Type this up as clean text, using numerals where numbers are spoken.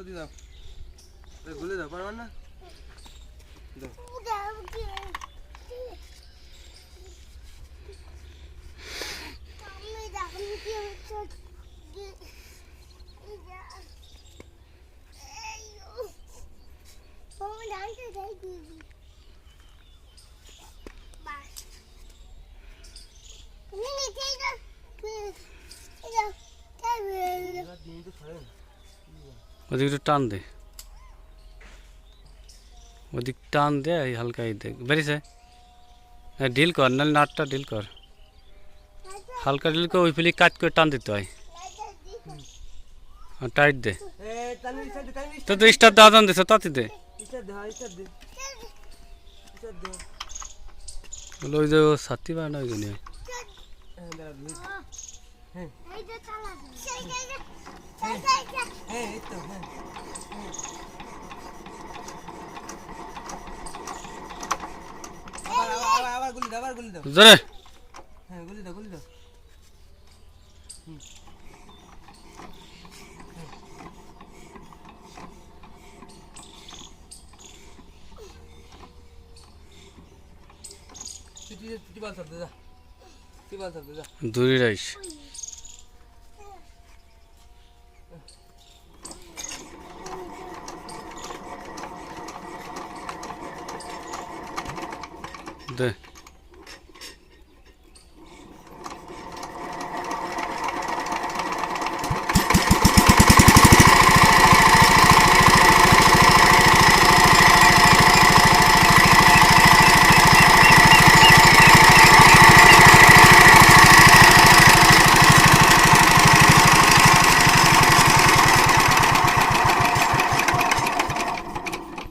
দি দাও গুলে দাও পারবা না দাও ওদিক একটু টান দে, ওদিক টান দে হালকা এই দেখ বেরিয়েছে। ঢিল কর, নাহলে নাটটা ঢিল কর, হালকা ঢিল কর, ওই ফেলি কাট করে টান দিতে হয়। টাইট দে, তো তো স্টার দাও দান দিছ তাতে দে। বলো ওই যে সাথী বা না ওই জন্য জোরে দূরে রাইস। দে